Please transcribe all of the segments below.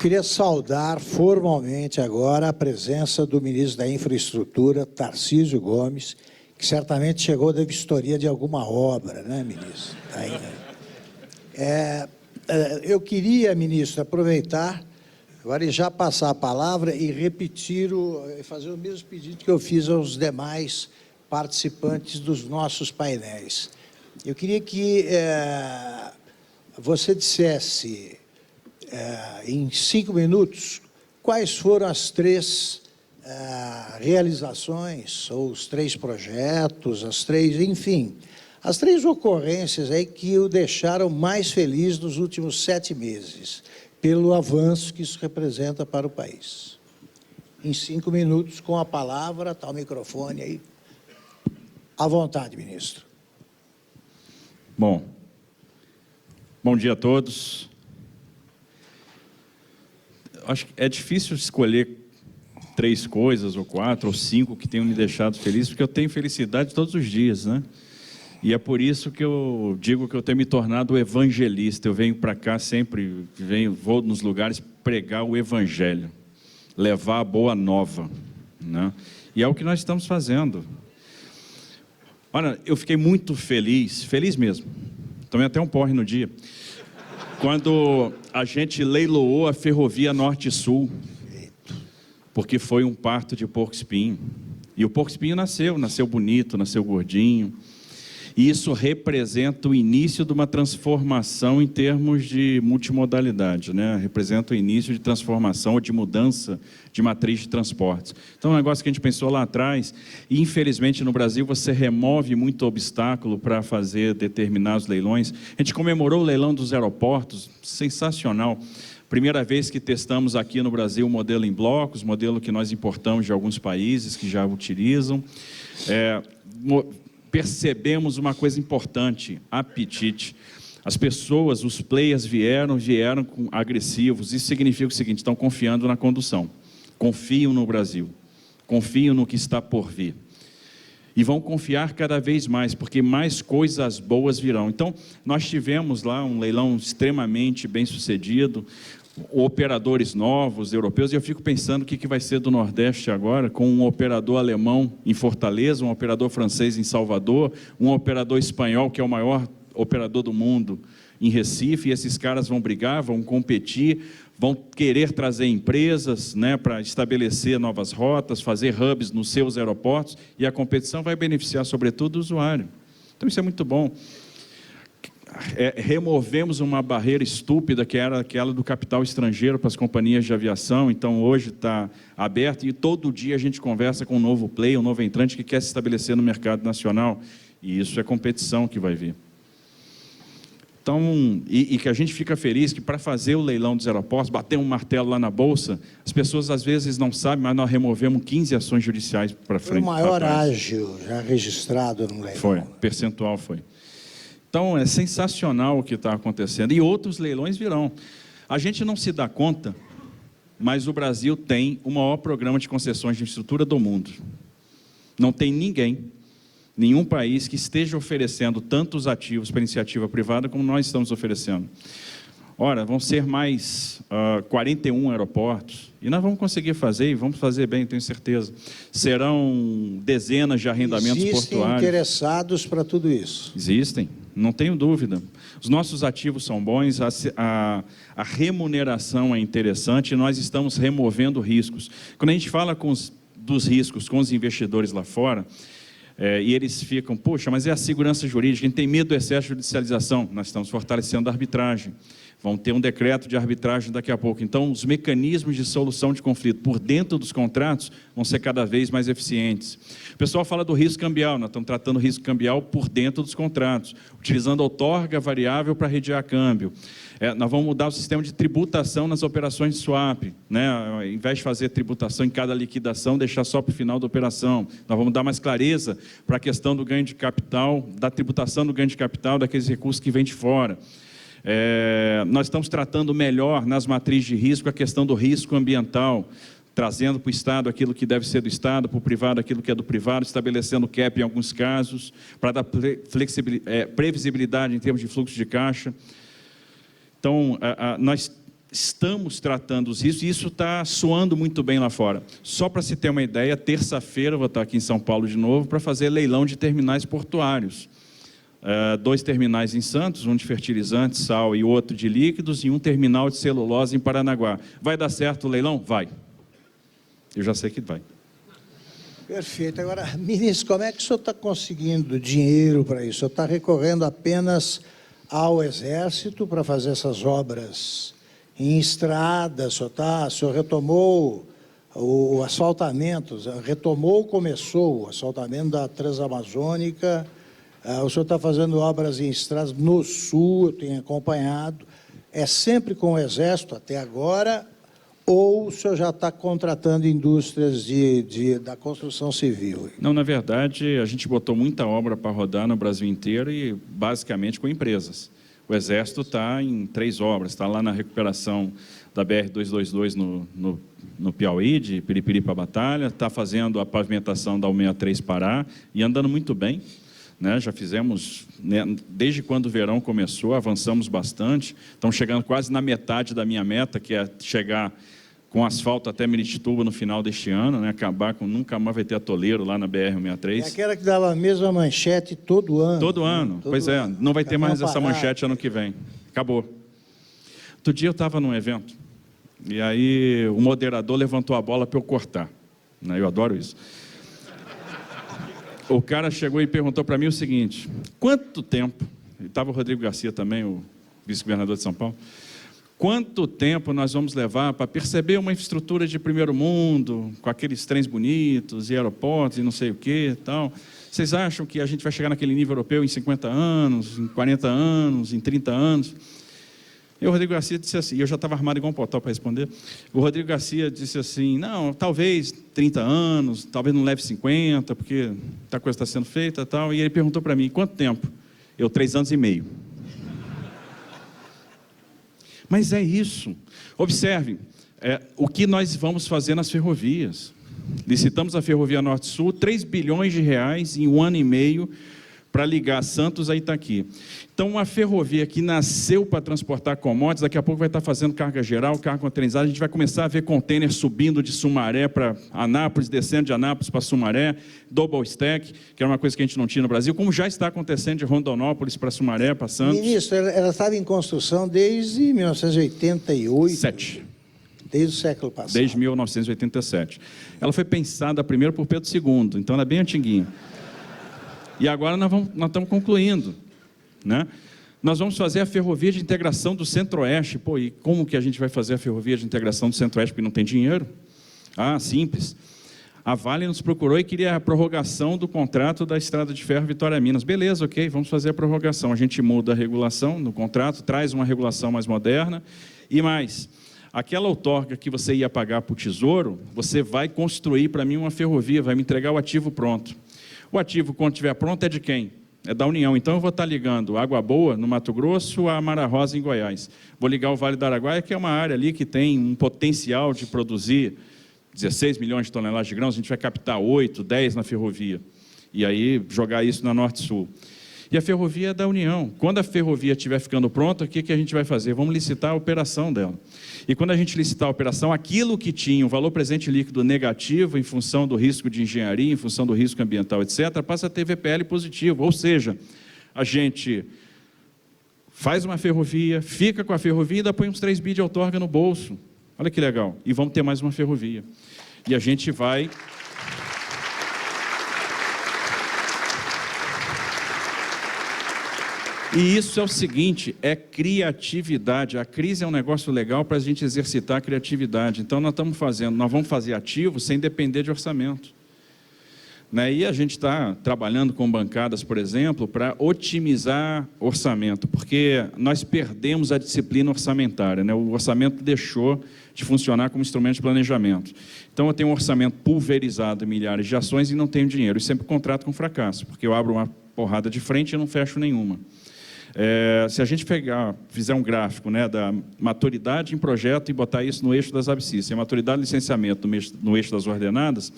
queria saudar formalmente agora a presença do ministro da Infraestrutura, Tarcísio Gomes, que certamente chegou da vistoria de alguma obra, né, ministro? Eu queria, ministro, aproveitar agora e já passar a palavra e repetir, fazer o mesmo pedido que eu fiz aos demais participantes dos nossos painéis. Eu queria que você dissesse, em 5 minutos, quais foram as 3 realizações, ou os 3 projetos, enfim, as 3 ocorrências aí que o deixaram mais feliz nos últimos 7 meses, pelo avanço que isso representa para o país. Em 5 minutos, com a palavra, está o microfone aí. À vontade, ministro. Bom dia a todos. Acho que é difícil escolher 3 coisas, ou 4, ou 5 que tenham me deixado feliz, porque eu tenho felicidade todos os dias, né? E é por isso que eu digo que eu tenho me tornado evangelista. Eu venho para cá sempre, vou nos lugares pregar o evangelho, levar a boa nova, né? E é o que nós estamos fazendo. Olha, eu fiquei muito feliz mesmo, tomei até um porre no dia, quando a gente leiloou a Ferrovia Norte-Sul, porque foi um parto de porco-espinho. E o porco-espinho nasceu bonito, nasceu gordinho. E isso representa o início de uma transformação em termos de multimodalidade, né? Representa o início de transformação ou de mudança de matriz de transportes. Então, é um negócio que a gente pensou lá atrás, e infelizmente no Brasil você remove muito obstáculo para fazer determinados leilões. A gente comemorou o leilão dos aeroportos, sensacional. Primeira vez que testamos aqui no Brasil o modelo em blocos, modelo que nós importamos de alguns países que já utilizam. Percebemos uma coisa importante, apetite. As pessoas, os players vieram agressivos. Isso significa o seguinte: estão confiando na condução, confiam no Brasil, confiam no que está por vir. E vão confiar cada vez mais, porque mais coisas boas virão. Então, nós tivemos lá um leilão extremamente bem sucedido, operadores novos, europeus, e eu fico pensando o que vai ser do Nordeste agora, com um operador alemão em Fortaleza, um operador francês em Salvador, um operador espanhol, que é o maior operador do mundo, em Recife, e esses caras vão brigar, vão competir, vão querer trazer empresas, né, para estabelecer novas rotas, fazer hubs nos seus aeroportos, e a competição vai beneficiar, sobretudo, o usuário. Então, isso é muito bom. Removemos uma barreira estúpida, que era aquela do capital estrangeiro para as companhias de aviação. Então, hoje está aberto, e todo dia a gente conversa com um novo player, um novo entrante que quer se estabelecer no mercado nacional, e isso é competição que vai vir. Então, e que a gente fica feliz que, para fazer o leilão dos aeroportos, bater um martelo lá na Bolsa, as pessoas às vezes não sabem, mas nós removemos 15 ações judiciais para frente. Foi o maior ágio já registrado no leilão. Foi, percentual foi. Então, é sensacional o que está acontecendo. E outros leilões virão. A gente não se dá conta, mas o Brasil tem o maior programa de concessões de infraestrutura do mundo. Não tem nenhum país que esteja oferecendo tantos ativos para iniciativa privada como nós estamos oferecendo. Ora, vão ser mais 41 aeroportos, e nós vamos conseguir fazer, e vamos fazer bem, tenho certeza. Serão dezenas de arrendamentos portuários. Existem interessados para tudo isso? Existem, não tenho dúvida. Os nossos ativos são bons, a remuneração é interessante, e nós estamos removendo riscos. Quando a gente fala dos riscos com os investidores lá fora, e eles ficam, poxa, mas é a segurança jurídica, a gente tem medo do excesso de judicialização. Nós estamos fortalecendo a arbitragem. Vão ter um decreto de arbitragem daqui a pouco. Então, os mecanismos de solução de conflito por dentro dos contratos vão ser cada vez mais eficientes. O pessoal fala do risco cambial. Nós estamos tratando o risco cambial por dentro dos contratos, utilizando outorga variável para redear câmbio. Nós vamos mudar o sistema de tributação nas operações de swap, né? Ao invés de fazer tributação em cada liquidação, deixar só para o final da operação. Nós vamos dar mais clareza para a questão do ganho de capital, da tributação do ganho de capital, daqueles recursos que vêm de fora. Nós estamos tratando melhor nas matrizes de risco a questão do risco ambiental, trazendo para o Estado aquilo que deve ser do Estado, para o privado aquilo que é do privado, estabelecendo cap em alguns casos, para dar previsibilidade em termos de fluxo de caixa. Então, nós estamos tratando isso, e isso está soando muito bem lá fora. Só para se ter uma ideia, terça-feira eu vou estar aqui em São Paulo de novo para fazer leilão de terminais portuários. 2 terminais em Santos, um de fertilizantes, sal e outro de líquidos, e um terminal de celulose em Paranaguá. Vai dar certo o leilão? Vai. Eu já sei que vai. Perfeito. Agora, ministro, como é que o senhor está conseguindo dinheiro para isso? O senhor está recorrendo apenas ao Exército para fazer essas obras em estradas? O senhor retomou o asfaltamento, começou o asfaltamento da Transamazônica, o senhor está fazendo obras em estradas no Sul, eu tenho acompanhado, é sempre com o Exército até agora, ou o senhor já está contratando indústrias da construção civil? Não, na verdade, a gente botou muita obra para rodar no Brasil inteiro e basicamente com empresas. O Exército está em 3 obras, está lá na recuperação da BR-222 no Piauí, de Piripiri para Batalha, está fazendo a pavimentação da 163 Pará e andando muito bem. Né, já fizemos, né, desde quando o verão começou, avançamos bastante, estamos chegando quase na metade da minha meta, que é chegar com asfalto até Miritituba no final deste ano, né, acabar com nunca mais vai ter atoleiro lá na BR-163. É aquela que dava a mesma manchete todo ano. Todo ano, pois é, não vai ter mais essa manchete ano que vem, acabou. Outro dia eu estava num evento, e aí o moderador levantou a bola para eu cortar, né, eu adoro isso. O cara chegou e perguntou para mim o seguinte: quanto tempo, e estava o Rodrigo Garcia também, o vice-governador de São Paulo, quanto tempo nós vamos levar para perceber uma infraestrutura de primeiro mundo, com aqueles trens bonitos e aeroportos e não sei o que e tal? Vocês acham que a gente vai chegar naquele nível europeu em 50 anos, em 40 anos, em 30 anos? E o Rodrigo Garcia disse assim, eu já estava armado igual um potó para responder, o Rodrigo Garcia disse assim, não, talvez 30 anos, talvez não leve 50, porque a coisa está sendo feita e tal, e ele perguntou para mim, quanto tempo? Eu, 3 anos e meio. Mas é isso, observe, o que nós vamos fazer nas ferrovias. Licitamos a Ferrovia Norte-Sul, 3 bilhões de reais em 1 ano e meio, para ligar Santos a Itaqui. Então, uma ferrovia que nasceu para transportar commodities, daqui a pouco vai estar fazendo carga geral, carga containerizada, a gente vai começar a ver container subindo de Sumaré para Anápolis, descendo de Anápolis para Sumaré, double stack, que era uma coisa que a gente não tinha no Brasil, como já está acontecendo de Rondonópolis para Sumaré, para Santos. Ministro, ela estava em construção desde 1988. 7. Desde o século passado. Desde 1987. Ela foi pensada primeiro por Pedro II, então ela é bem antiguinha. E agora nós estamos concluindo, né? Nós vamos fazer a ferrovia de integração do Centro-Oeste. Pô, e como que a gente vai fazer a ferrovia de integração do Centro-Oeste porque não tem dinheiro? Ah, simples. A Vale nos procurou e queria a prorrogação do contrato da Estrada de Ferro Vitória-Minas. Beleza, ok, vamos fazer a prorrogação. A gente muda a regulação no contrato, traz uma regulação mais moderna e mais. Aquela outorga que você ia pagar para o Tesouro, você vai construir para mim uma ferrovia, vai me entregar o ativo pronto. O ativo, quando estiver pronto, é de quem? É da União. Então, eu vou estar ligando Água Boa, no Mato Grosso, a Mara Rosa, em Goiás. Vou ligar o Vale do Araguaia, que é uma área ali que tem um potencial de produzir 16 milhões de toneladas de grãos. A gente vai captar 8, 10 na ferrovia. E aí, jogar isso na Norte-Sul. E a ferrovia é da União. Quando a ferrovia estiver ficando pronta, o que a gente vai fazer? Vamos licitar a operação dela. E quando a gente licitar a operação, aquilo que tinha o valor presente líquido negativo, em função do risco de engenharia, em função do risco ambiental, etc., passa a ter VPL positivo. Ou seja, a gente faz uma ferrovia, fica com a ferrovia e ainda põe uns 3 bi de outorga no bolso. Olha que legal. E vamos ter mais uma ferrovia. E a gente vai... E isso é o seguinte, é criatividade. A crise é um negócio legal para a gente exercitar a criatividade. Então, nós vamos fazer ativo sem depender de orçamento. Né? E a gente está trabalhando com bancadas, por exemplo, para otimizar orçamento, porque nós perdemos a disciplina orçamentária. Né? O orçamento deixou de funcionar como instrumento de planejamento. Então, eu tenho um orçamento pulverizado em milhares de ações e não tenho dinheiro. E sempre contrato com fracasso, porque eu abro uma porrada de frente e não fecho nenhuma. Se a gente fizer um gráfico, né, da maturidade em projeto e botar isso no eixo das abscissas, e a maturidade de licenciamento no eixo das ordenadas,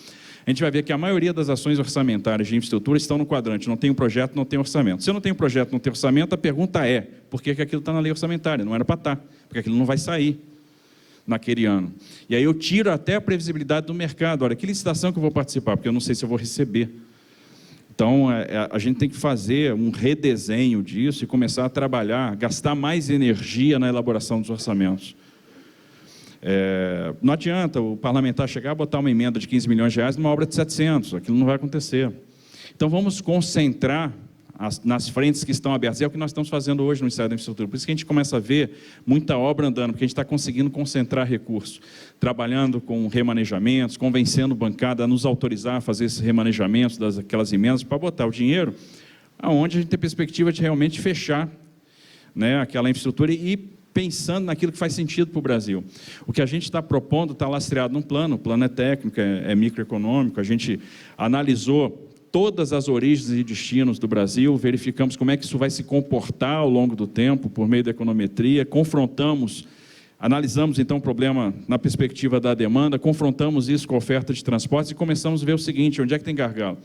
a gente vai ver que a maioria das ações orçamentárias de infraestrutura estão no quadrante, não tem um projeto, não tem orçamento. Se eu não tenho projeto, não tem orçamento, a pergunta é, por que aquilo está na lei orçamentária? Não era para estar, porque aquilo não vai sair. naquele ano. E aí eu tiro até a previsibilidade do mercado. Olha, que licitação que eu vou participar, porque eu não sei se eu vou receber. Então, a gente tem que fazer um redesenho disso e começar a trabalhar, gastar mais energia na elaboração dos orçamentos. Não adianta o parlamentar chegar e botar uma emenda de 15 milhões de reais numa obra de 700, aquilo não vai acontecer. Então, vamos concentrar nas frentes que estão abertas. É o que nós estamos fazendo hoje no Ministério da Infraestrutura. Por isso que a gente começa a ver muita obra andando, porque a gente está conseguindo concentrar recursos, trabalhando com remanejamentos, convencendo bancada a nos autorizar a fazer esses remanejamentos daquelas emendas para botar o dinheiro aonde a gente tem perspectiva de realmente fechar, né, aquela infraestrutura e pensando naquilo que faz sentido para o Brasil. O que a gente está propondo está lastreado num plano, o plano é técnico, é microeconômico, a gente analisou todas as origens e destinos do Brasil, verificamos como é que isso vai se comportar ao longo do tempo, por meio da econometria, analisamos então o problema na perspectiva da demanda, confrontamos isso com a oferta de transportes e começamos a ver o seguinte, onde é que tem gargalo?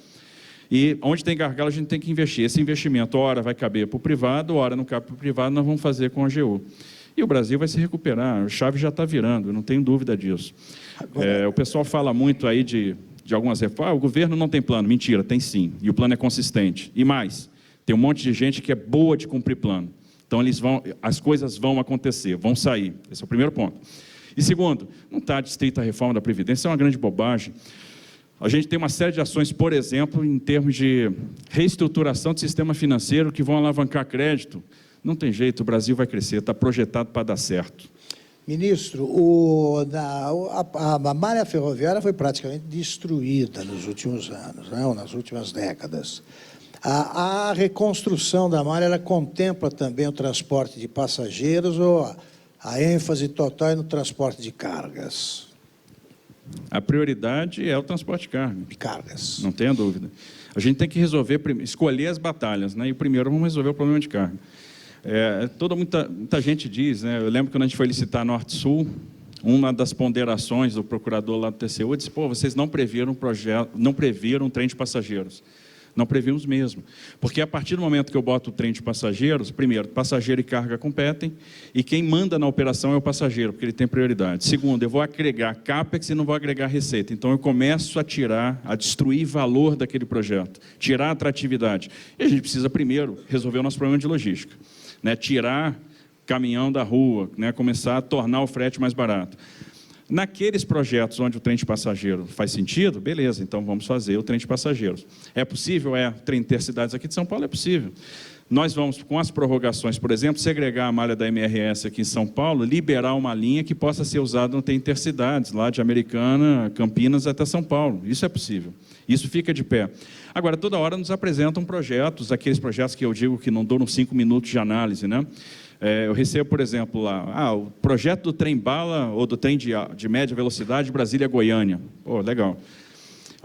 E onde tem gargalo a gente tem que investir. Esse investimento, ora vai caber para o privado, ora não cabe para o privado, nós vamos fazer com a AGU. E o Brasil vai se recuperar, a chave já está virando, eu não tenho dúvida disso. O pessoal fala muito aí de algumas reformas, o governo não tem plano. Mentira, tem sim, e o plano é consistente. E mais, tem um monte de gente que é boa de cumprir plano. Então, as coisas vão acontecer, vão sair. Esse é o primeiro ponto. E segundo, não está distrita a reforma da Previdência, é uma grande bobagem. A gente tem uma série de ações, por exemplo, em termos de reestruturação do sistema financeiro que vão alavancar crédito. Não tem jeito, o Brasil vai crescer, está projetado para dar certo. Ministro, a malha ferroviária foi praticamente destruída nos últimos anos, né, ou nas últimas décadas. A reconstrução da malha, ela contempla também o transporte de passageiros ou a ênfase total é no transporte de cargas? A prioridade é o transporte de carga. De cargas. Não tenha dúvida. A gente tem que escolher as batalhas, né? E primeiro vamos resolver o problema de carga. Muita gente diz, né? Eu lembro que quando a gente foi licitar Norte-Sul, uma das ponderações do procurador lá do TCU disse, vocês não previram um trem de passageiros. Não previmos mesmo. Porque a partir do momento que eu boto o trem de passageiros, primeiro, passageiro e carga competem, e quem manda na operação é o passageiro, porque ele tem prioridade. Segundo, eu vou agregar CAPEX e não vou agregar receita. Então, eu começo a destruir valor daquele projeto, tirar a atratividade. E a gente precisa, primeiro, resolver o nosso problema de logística, né? Tirar caminhão da rua, né? Começar a tornar o frete mais barato. Naqueles projetos onde o trem de passageiro faz sentido, beleza, então vamos fazer o trem de passageiros. É possível? Trem intercidades aqui de São Paulo é possível. Nós vamos, com as prorrogações, por exemplo, segregar a malha da MRS aqui em São Paulo, liberar uma linha que possa ser usada no trem intercidades, lá de Americana, Campinas até São Paulo. Isso é possível. Isso fica de pé. Agora, toda hora nos apresentam projetos, aqueles projetos que eu digo que não duram 5 minutos de análise, né? Eu recebo, por exemplo, lá, o projeto do trem-bala ou do trem de média velocidade Brasília-Goiânia. Legal.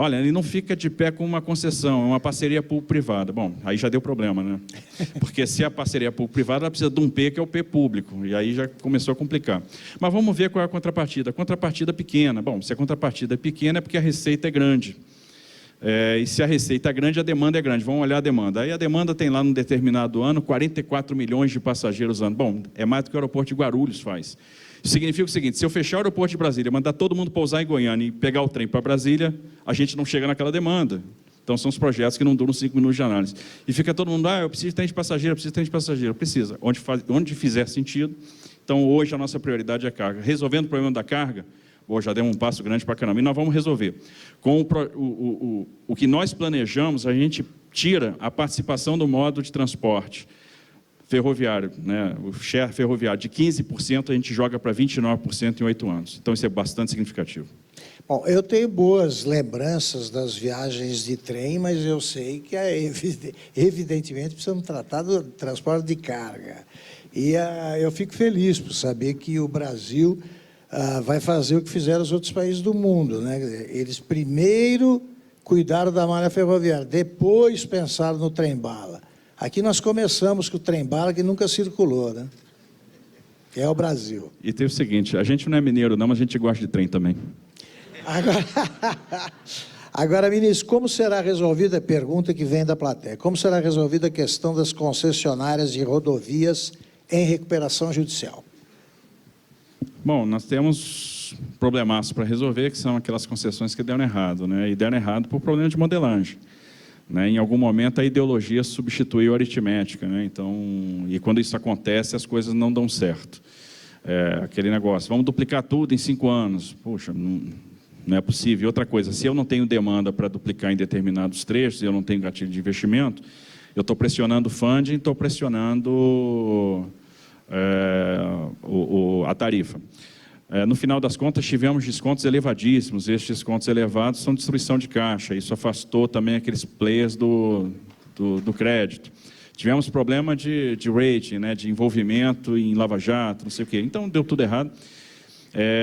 Olha, ele não fica de pé com uma concessão, é uma parceria público-privada. Bom, aí já deu problema, né? Porque se a parceria público-privada, ela precisa de um P, que é o P público, e aí já começou a complicar. Mas vamos ver qual é a contrapartida. A contrapartida pequena. Bom, se a contrapartida é pequena, é porque a receita é grande. E se a receita é grande, a demanda é grande. Vamos olhar a demanda. Aí a demanda tem lá, num determinado ano, 44 milhões de passageiros ano. Bom, é mais do que o aeroporto de Guarulhos faz. Isso significa o seguinte, se eu fechar o aeroporto de Brasília, mandar todo mundo pousar em Goiânia e pegar o trem para Brasília, a gente não chega naquela demanda. Então, são os projetos que não duram 5 minutos de análise. E fica todo mundo, eu preciso de trem de passageiro, Precisa. Onde fizer sentido. Então, hoje, a nossa prioridade é a carga. Resolvendo o problema da carga, já demos um passo grande para caramba, e nós vamos resolver. Com o que nós planejamos, a gente tira a participação do modo de transporte ferroviário, né? O share ferroviário de 15%, a gente joga para 29% em 8 anos. Então, isso é bastante significativo. Bom, eu tenho boas lembranças das viagens de trem, mas eu sei que, evidentemente, precisamos tratar do transporte de carga. E eu fico feliz por saber que o Brasil vai fazer o que fizeram os outros países do mundo, né? Eles primeiro cuidaram da malha ferroviária, depois pensaram no trem-bala. Aqui nós começamos com o trem-bala que nunca circulou, né? Que é o Brasil. E tem o seguinte, a gente não é mineiro não, mas a gente gosta de trem também. Agora, ministro, como será resolvida a pergunta que vem da plateia? Como será resolvida a questão das concessionárias de rodovias em recuperação judicial? Bom, nós temos problemaços para resolver, que são aquelas concessões que deram errado, né? E deram errado por problema de modelagem. Né? Em algum momento, a ideologia substituiu a aritmética. Né? Então, e quando isso acontece, as coisas não dão certo. Aquele negócio, vamos duplicar tudo em 5 anos. Poxa, não é possível. E outra coisa, se eu não tenho demanda para duplicar em determinados trechos, eu não tenho gatilho de investimento, eu estou pressionando o funding, estou pressionando a tarifa. No final das contas, tivemos descontos elevadíssimos. Estes descontos elevados são destruição de caixa. Isso afastou também aqueles players do crédito. Tivemos problema de rating, né, de envolvimento em lava-jato, não sei o quê. Então, deu tudo errado.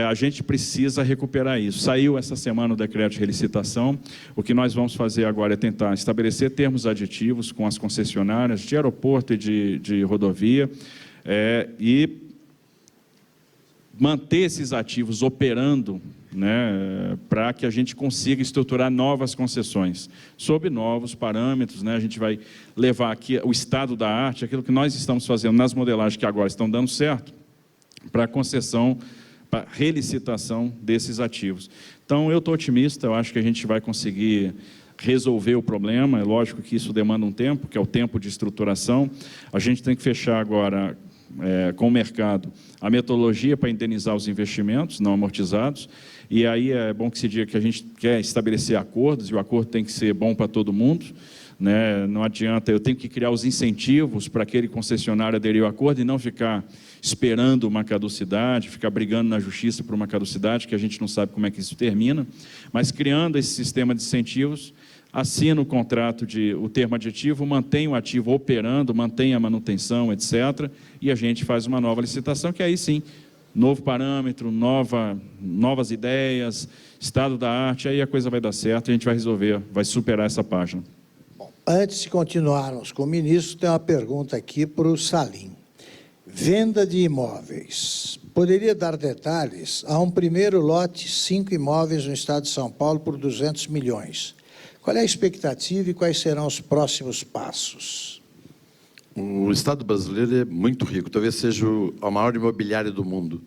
A gente precisa recuperar isso. Saiu essa semana o decreto de relicitação. O que nós vamos fazer agora é tentar estabelecer termos aditivos com as concessionárias de aeroporto e de rodovia, e manter esses ativos operando, né, para que a gente consiga estruturar novas concessões, sob novos parâmetros. Né, a gente vai levar aqui o estado da arte, aquilo que nós estamos fazendo nas modelagens que agora estão dando certo, para a concessão, para a relicitação desses ativos. Então, eu estou otimista, eu acho que a gente vai conseguir resolver o problema. É lógico que isso demanda um tempo, que é o tempo de estruturação. A gente tem que fechar agora com o mercado a metodologia para indenizar os investimentos não amortizados, e aí é bom que se diga que a gente quer estabelecer acordos, e o acordo tem que ser bom para todo mundo, né? Não adianta, eu tenho que criar os incentivos para aquele concessionário aderir ao acordo e não ficar esperando uma caducidade, ficar brigando na justiça por uma caducidade, que a gente não sabe como é que isso termina, mas criando esse sistema de incentivos, assina o contrato, o termo aditivo, mantém o ativo operando, mantém a manutenção, etc., e a gente faz uma nova licitação, que aí sim, novo parâmetro, novas ideias, estado da arte, aí a coisa vai dar certo, e a gente vai resolver, vai superar essa página. Bom, antes de continuarmos com o ministro, tem uma pergunta aqui para o Salim. Venda de imóveis. Poderia dar detalhes? Há um primeiro lote, 5 imóveis no estado de São Paulo por 200 milhões. Qual é a expectativa e quais serão os próximos passos? O Estado brasileiro é muito rico, talvez seja a maior imobiliária do mundo.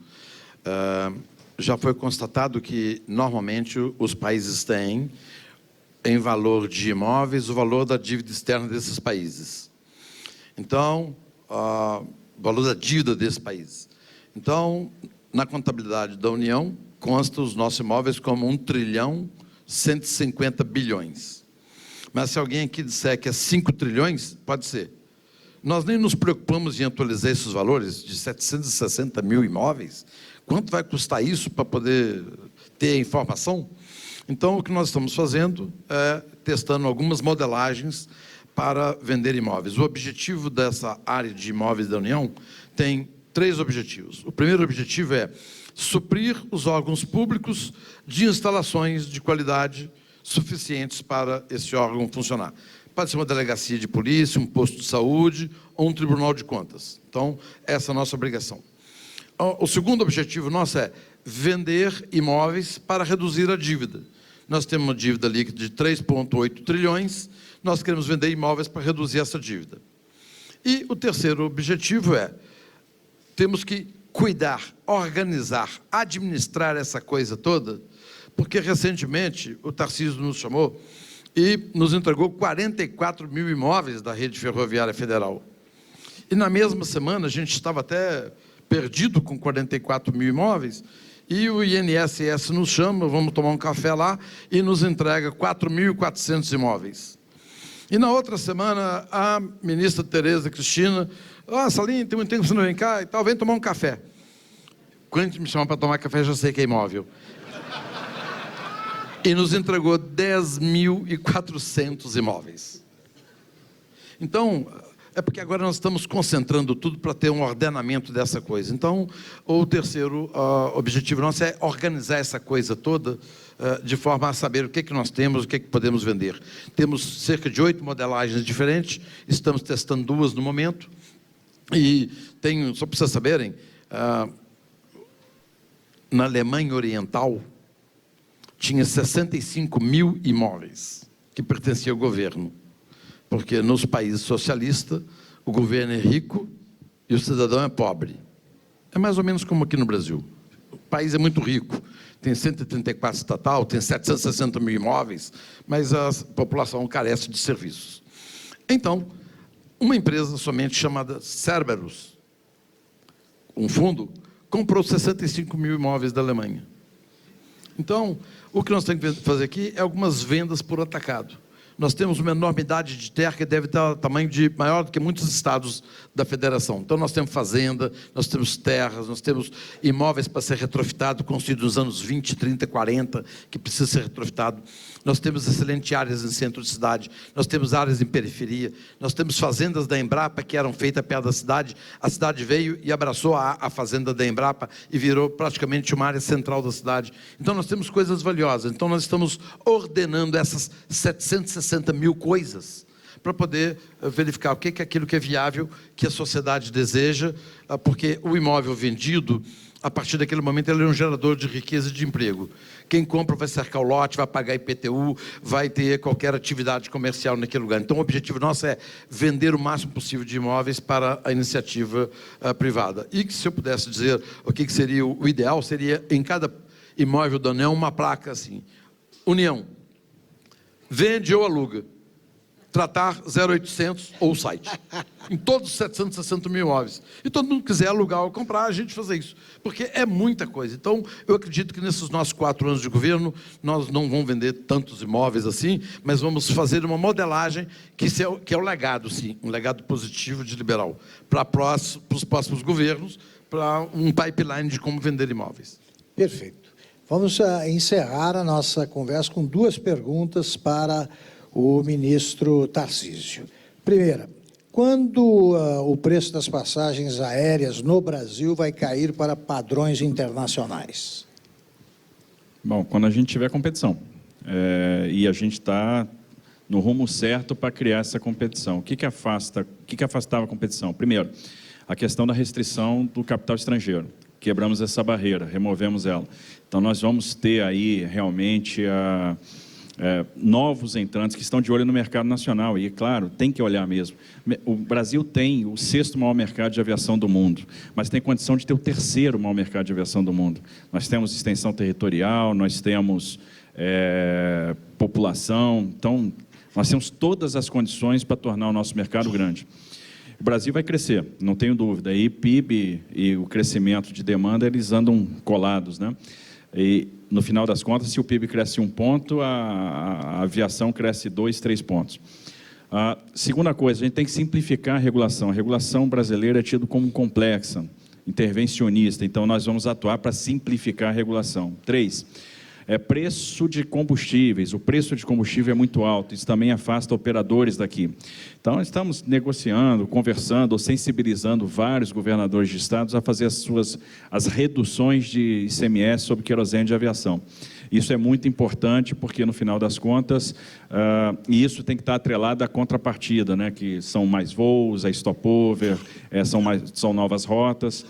Já foi constatado que, normalmente, os países têm, em valor de imóveis, o valor da dívida externa desses países. Então, o valor da dívida desses países. Então, na contabilidade da União, consta os nossos imóveis como 1.150 bilhões. Mas se alguém aqui disser que é 5 trilhões, pode ser. Nós nem nos preocupamos em atualizar esses valores de 760 mil imóveis. Quanto vai custar isso para poder ter a informação? Então, o que nós estamos fazendo é testando algumas modelagens para vender imóveis. O objetivo dessa área de imóveis da União tem 3 objetivos. O primeiro objetivo é suprir os órgãos públicos de instalações de qualidade suficientes para esse órgão funcionar. Pode ser uma delegacia de polícia, um posto de saúde ou um tribunal de contas. Então, essa é a nossa obrigação. O segundo objetivo nosso é vender imóveis para reduzir a dívida. Nós temos uma dívida líquida de 3,8 trilhões, nós queremos vender imóveis para reduzir essa dívida. E o terceiro objetivo é, temos que cuidar, organizar, administrar essa coisa toda, porque recentemente o Tarcísio nos chamou e nos entregou 44 mil imóveis da rede ferroviária federal. E na mesma semana a gente estava até perdido com 44 mil imóveis, e o INSS nos chama, vamos tomar um café lá, e nos entrega 4.400 imóveis. E na outra semana, a ministra Tereza Cristina, Salim, tem muito tempo que você não vem cá e tal, vem tomar um café. Quando me chamam para tomar café, já sei que é imóvel. E nos entregou 10.400 imóveis. Então, é porque agora nós estamos concentrando tudo para ter um ordenamento dessa coisa. Então, o terceiro objetivo nosso é organizar essa coisa toda de forma a saber o que nós temos, o que podemos vender. Temos cerca de 8 modelagens diferentes, estamos testando 2 no momento, e tenho, só para vocês saberem, na Alemanha Oriental, tinha 65 mil imóveis que pertenciam ao governo. Porque nos países socialistas, o governo é rico e o cidadão é pobre. É mais ou menos como aqui no Brasil. país é muito rico, tem 134 estatal, tem 760 mil imóveis, mas a população carece de serviços. Então, uma empresa somente chamada Cerberus, um fundo, comprou 65 mil imóveis da Alemanha. Então, o que nós temos que fazer aqui é algumas vendas por atacado. Nós temos uma enormidade de terra que deve ter tamanho maior do que muitos estados da federação. Então, nós temos fazenda, nós temos terras, nós temos imóveis para ser retrofitado, construídos nos anos 20, 30, 40, que precisa ser retrofitado. Nós temos excelentes áreas em centro de cidade, nós temos áreas em periferia, nós temos fazendas da Embrapa que eram feitas perto da cidade. A cidade veio e abraçou a fazenda da Embrapa e virou praticamente uma área central da cidade. Então, nós temos coisas valiosas. Então, nós estamos ordenando essas 760 mil coisas para poder verificar o que é aquilo que é viável, que a sociedade deseja, porque o imóvel vendido, a partir daquele momento, ele é um gerador de riqueza e de emprego. Quem compra vai cercar o lote, vai pagar IPTU, vai ter qualquer atividade comercial naquele lugar. Então, o objetivo nosso é vender o máximo possível de imóveis para a iniciativa privada. E que, se eu pudesse dizer o que seria o ideal, seria em cada imóvel da União uma placa assim: União, vende ou aluga, tratar 0800 ou o site, em todos os 760 mil imóveis. E todo mundo quiser alugar ou comprar, a gente fazer isso, porque é muita coisa. Então, eu acredito que nesses nossos 4 anos de governo, nós não vamos vender tantos imóveis assim, mas vamos fazer uma modelagem que é o legado, sim, um legado positivo de liberal, para os próximos governos, para um pipeline de como vender imóveis. Perfeito. Vamos encerrar a nossa conversa com 2 perguntas para o ministro Tarcísio. Primeira, quando o preço das passagens aéreas no Brasil vai cair para padrões internacionais? Bom, quando a gente tiver competição. E a gente está no rumo certo para criar essa competição. O que afastava a competição? Primeiro, a questão da restrição do capital estrangeiro. Quebramos essa barreira, removemos ela. Então, nós vamos ter aí realmente novos entrantes que estão de olho no mercado nacional. E, claro, tem que olhar mesmo. O Brasil tem o 6º maior mercado de aviação do mundo, mas tem condição de ter o 3º maior mercado de aviação do mundo. Nós temos extensão territorial, nós temos população. Então, nós temos todas as condições para tornar o nosso mercado grande. O Brasil vai crescer, não tenho dúvida. E PIB e o crescimento de demanda, eles andam colados, né? E, no final das contas, se o PIB cresce 1 ponto, a aviação cresce 2, 3 pontos. Segunda coisa, a gente tem que simplificar a regulação. A regulação brasileira é tida como complexa, intervencionista. Então, nós vamos atuar para simplificar a regulação. 3, preço de combustíveis. O preço de combustível é muito alto, isso também afasta operadores daqui. Então, estamos negociando, conversando, sensibilizando vários governadores de estados a fazer as reduções de ICMS sobre querosene de aviação. Isso é muito importante porque, no final das contas, e isso tem que estar atrelado à contrapartida, né, que são mais voos, a stopover, são novas rotas.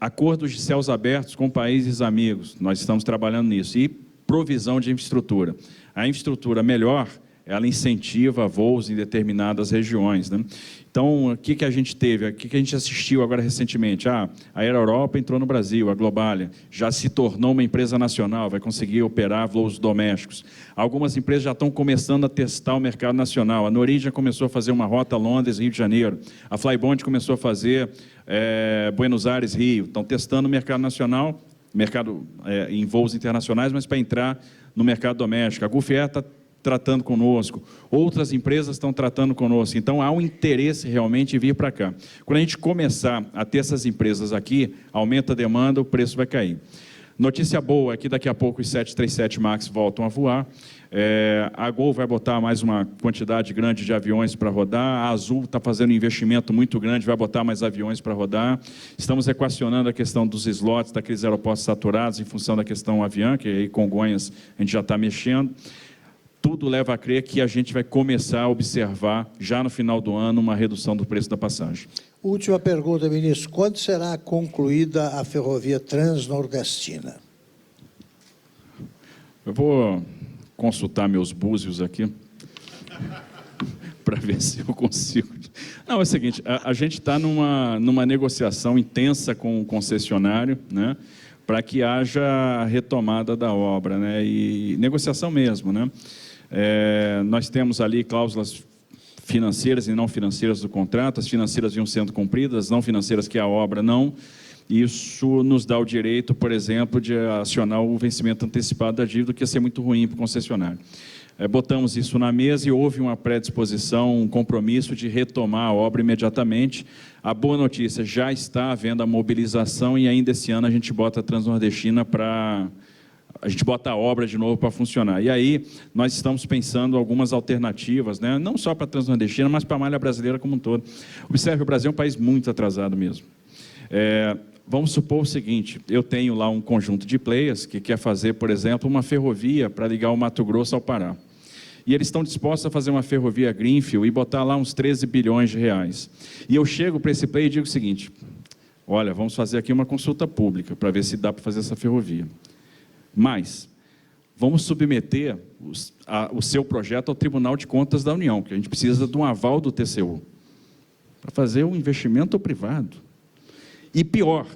Acordos de céus abertos com países amigos, nós estamos trabalhando nisso, e provisão de infraestrutura. A infraestrutura melhor, ela incentiva voos em determinadas regiões, né? Então, o que a gente teve, o que a gente assistiu agora recentemente? A Air Europa entrou no Brasil, a Globalia, já se tornou uma empresa nacional, vai conseguir operar voos domésticos. Algumas empresas já estão começando a testar o mercado nacional. A Norwegian começou a fazer uma rota Londres-Rio de Janeiro. A Flybond começou a fazer Buenos Aires-Rio. Estão testando o mercado nacional, mercado em voos internacionais, mas para entrar no mercado doméstico. A Gulf Air está tratando conosco, outras empresas estão tratando conosco, então há um interesse realmente em vir para cá. Quando a gente começar a ter essas empresas aqui, aumenta a demanda, o preço vai cair. Notícia boa é que daqui a pouco os 737 MAX voltam a voar, a Gol vai botar mais uma quantidade grande de aviões para rodar, a Azul está fazendo um investimento muito grande, vai botar mais aviões para rodar, estamos equacionando a questão dos slots daqueles aeroportos saturados em função da questão avião, que aí Congonhas a gente já está mexendo. Tudo leva a crer que a gente vai começar a observar, já no final do ano, uma redução do preço da passagem. Última pergunta, ministro. Quando será concluída a ferrovia transnordestina? Eu vou consultar meus búzios aqui, para ver se eu consigo. Não, é o seguinte, a gente está numa negociação intensa com o concessionário, né, para que haja retomada da obra, né? E negociação mesmo, né? Nós temos ali cláusulas financeiras e não financeiras do contrato, as financeiras vinham sendo cumpridas, as não financeiras que a obra não. Isso nos dá o direito, por exemplo, de acionar o vencimento antecipado da dívida, que ia ser muito ruim para o concessionário. Botamos isso na mesa e houve uma predisposição, um compromisso de retomar a obra imediatamente. A boa notícia, já está havendo a mobilização e ainda esse ano a gente bota a Transnordestina a gente bota a obra de novo para funcionar. E aí nós estamos pensando algumas alternativas, né? Não só para a Transnordestina, mas para a malha brasileira como um todo. Observe, o Brasil é um país muito atrasado mesmo. Vamos supor o seguinte, eu tenho lá um conjunto de players que quer fazer, por exemplo, uma ferrovia para ligar o Mato Grosso ao Pará. E eles estão dispostos a fazer uma ferrovia greenfield e botar lá uns 13 bilhões de reais. E eu chego para esse player e digo o seguinte, olha, vamos fazer aqui uma consulta pública para ver se dá para fazer essa ferrovia. Mas vamos submeter o seu projeto ao Tribunal de Contas da União, que a gente precisa de um aval do TCU, para fazer um investimento privado. E pior,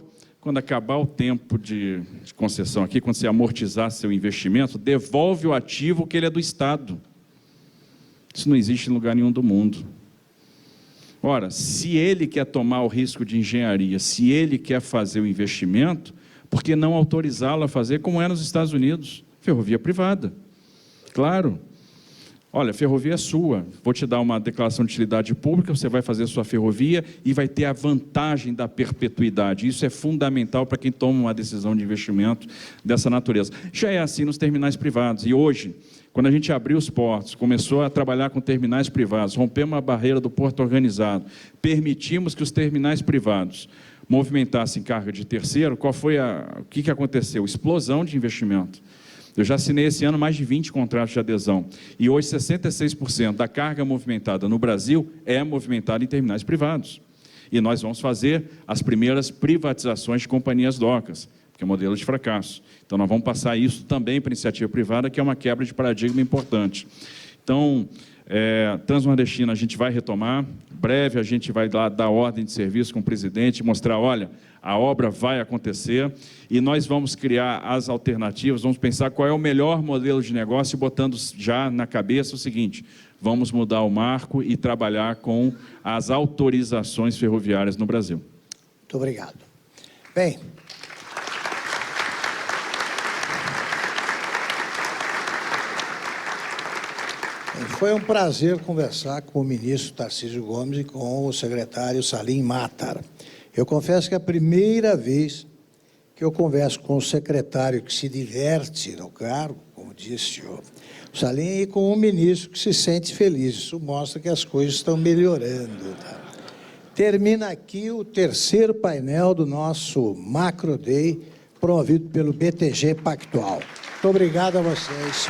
quando acabar o tempo de concessão aqui, quando você amortizar seu investimento, devolve o ativo que ele é do Estado. Isso não existe em lugar nenhum do mundo. Ora, se ele quer tomar o risco de engenharia, se ele quer fazer o investimento, por que não autorizá-lo a fazer como é nos Estados Unidos? Ferrovia privada. Claro. Olha, a ferrovia é sua, vou te dar uma declaração de utilidade pública, você vai fazer a sua ferrovia e vai ter a vantagem da perpetuidade. Isso é fundamental para quem toma uma decisão de investimento dessa natureza. Já é assim nos terminais privados. E hoje, quando a gente abriu os portos, começou a trabalhar com terminais privados, rompemos a barreira do porto organizado, permitimos que os terminais privados movimentassem carga de terceiro, o que aconteceu? Explosão de investimento. Eu já assinei esse ano mais de 20 contratos de adesão. E hoje 66% da carga movimentada no Brasil é movimentada em terminais privados. E nós vamos fazer as primeiras privatizações de companhias docas, que é modelo de fracasso. Então nós vamos passar isso também para a iniciativa privada, que é uma quebra de paradigma importante. Então, Transnordestina a gente vai retomar, breve a gente vai dar ordem de serviço com o presidente, mostrar, olha, a obra vai acontecer e nós vamos criar as alternativas, vamos pensar qual é o melhor modelo de negócio, botando já na cabeça o seguinte, vamos mudar o marco e trabalhar com as autorizações ferroviárias no Brasil. Muito obrigado. Bem, foi um prazer conversar com o ministro Tarcísio Gomes e com o secretário Salim Matar. Eu confesso que é a primeira vez que eu converso com o secretário que se diverte no cargo, como disse o Salim, e com o ministro que se sente feliz. Isso mostra que as coisas estão melhorando. Tá? Termina aqui o terceiro painel do nosso Macro Day, promovido pelo BTG Pactual. Muito obrigado a vocês.